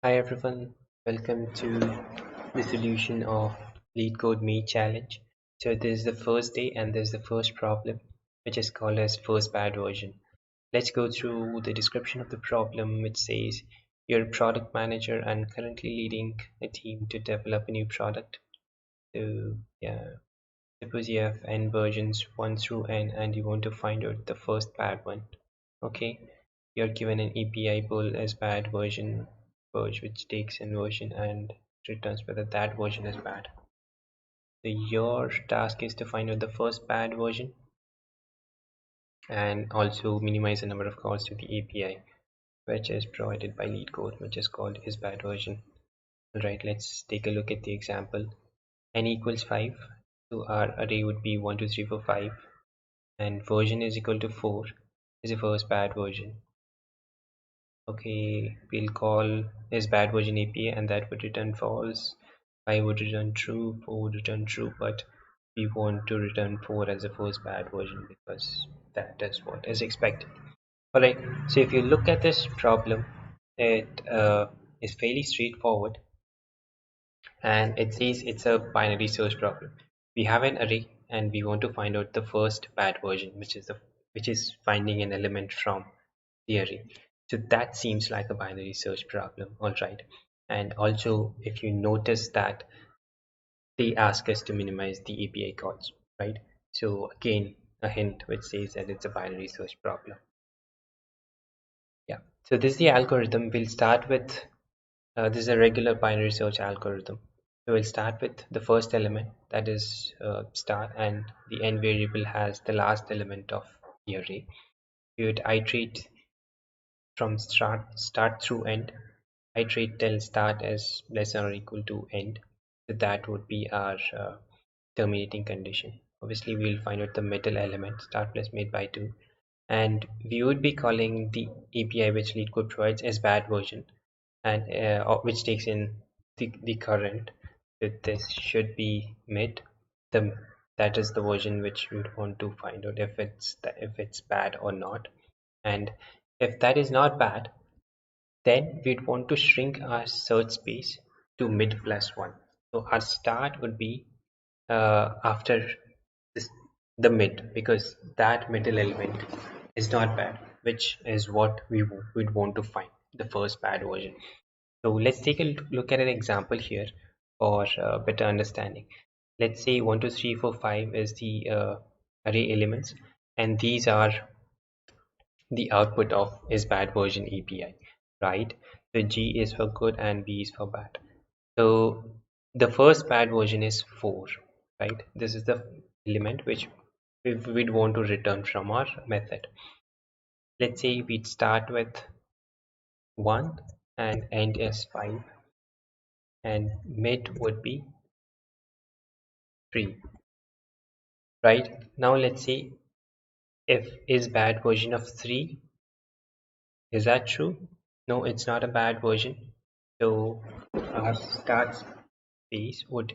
Hi everyone, welcome to the solution of LeetCode Me challenge. So this is the first day and this is the first problem, which is called as first bad version. Let's go through the description of the problem, which says you're a product manager and currently leading a team to develop a new product. So yeah, suppose you have n versions 1 through n and you want to find out the first bad one. Okay, you're given an API pull as bad version purge, which takes in version and returns whether that version is bad. So your task is to find out the first bad version and also minimize the number of calls to the API, which is provided by LeetCode, which is called is bad version. Alright, let's take a look at the example. N equals 5, so our array would be 1 2 3 4 5, and version is equal to 4 is the first bad version. Okay, we'll call is bad version API and that would return false. 5 would return true, 4 would return true, but we want to return 4 as the first bad version because that is what is expected. Alright, so if you look at this problem, it is fairly straightforward and it says it's a binary search problem. We have an array and we want to find out the first bad version, which is finding an element from the array. So that seems like a binary search problem, all right. And also, if you notice that they ask us to minimize the API calls, right? So again, a hint which says that it's a binary search problem. Yeah. So this is the algorithm. We'll start with this is a regular binary search algorithm. So we'll start with the first element, that is star, and the end variable has the last element of the array. We would iterate from start through end. Iterate till start is less than or equal to end. So that would be our terminating condition. Obviously, we'll find out the middle element, start plus made by 2. And we would be calling the API which LeetCode provides as bad version, and which takes in the current. So this should be mid. The that is the version which we would want to find out if it's bad or not. And if that is not bad, then we'd want to shrink our search space to mid plus 1. So our start would be after this, the mid, because that middle element is not bad, which is what would want to find the first bad version. So let's take a look at an example here for better understanding. Let's say 1 2 3 4 5 is the array elements, and these are the output of is bad version API, right? So G is for good and B is for bad. So the first bad version is 4, right? This is the element which we'd want to return from our method. Let's say we'd start with 1 and end is 5 and mid would be 3, right? Now let's say if is bad version of 3, is that true? No, it's not a bad version. So our start space would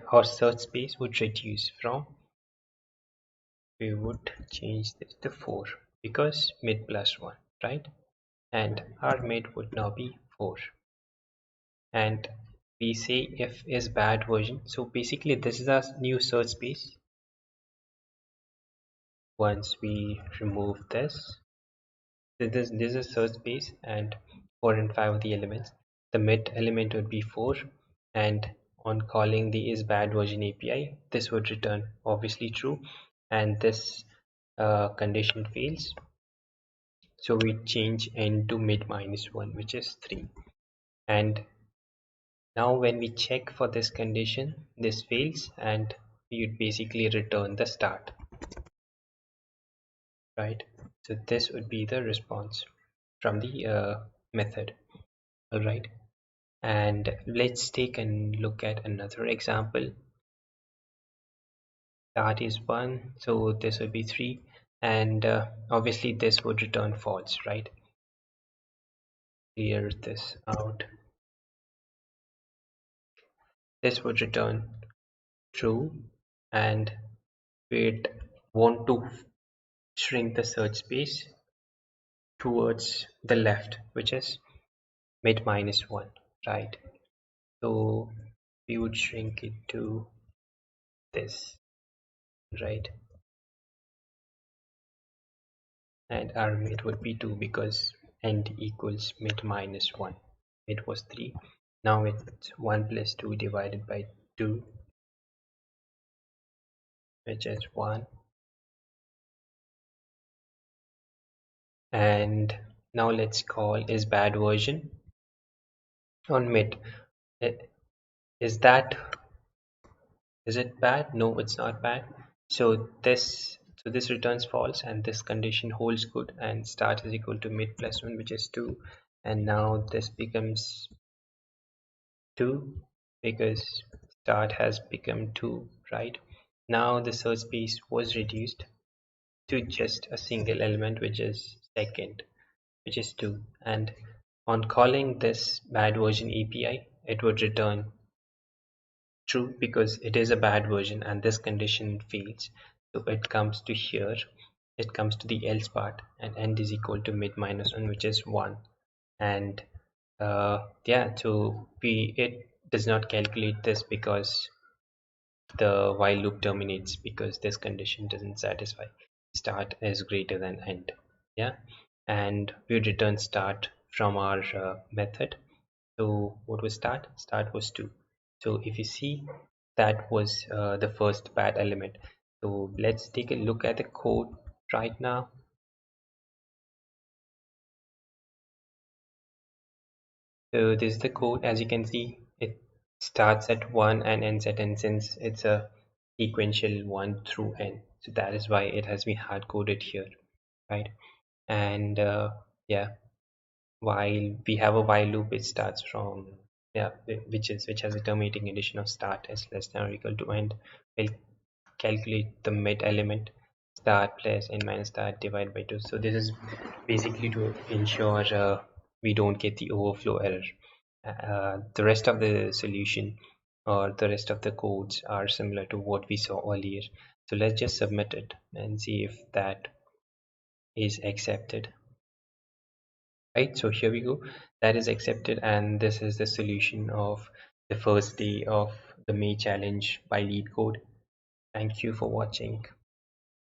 our search space would reduce from, we would change this to 4 because mid plus 1, right? And our mid would now be 4. And we say if is bad version. So basically this is our new search space. Once we remove this, so this is search space and 4 and 5 are the elements. The mid element would be 4, and on calling the is bad version API, this would return obviously true, and this condition fails. So we change n to mid minus 1, which is 3. And now when we check for this condition, this fails and we would basically return the start, right? So this would be the response from the method. All right. And let's take a look at another example. Start is 1, so this would be 3, and obviously this would return false, right? Clear this out. This would return true, and we'd want to shrink the search space towards the left, which is mid minus 1. right? So we would shrink it to this, right? And our mid would be 2 because end equals mid minus 1. Mid was 3. Now it's 1 plus 2 divided by 2, which is 1. And now let's call is bad version on mid. I- Is that is it bad? No, it's not bad. So this returns false and this condition holds good and start is equal to mid plus 1, which is 2. And now this becomes 2 because start has become 2, right? Now the search space was reduced to just a single element, which is second, which is 2. And on calling this bad version API, it would return true because it is a bad version and this condition fails. So it comes to here, it comes to the else part, and end is equal to mid minus 1, which is 1. And yeah, so it does not calculate this because the while loop terminates because this condition doesn't satisfy. Start is greater than end. Yeah, and we return start from our method. So what was start? Start was 2. So if you see, that was the first bad element. So let's take a look at the code right now. So this is the code. As you can see, it starts at 1 and ends at n since it's a sequential 1 through n. So that is why it has been hard coded here, right? And yeah, while we have a while loop, it starts from, yeah, which has a terminating condition of start is less than or equal to end. We'll calculate the mid element start plus n minus start divided by 2. So this is basically to ensure we don't get the overflow error. The rest of the solution or the rest of the codes are similar to what we saw earlier. So let's just submit it and see if that is accepted. Right, so here we go. That is accepted, and this is the solution of the first day of the May challenge by LeetCode. Thank you for watching.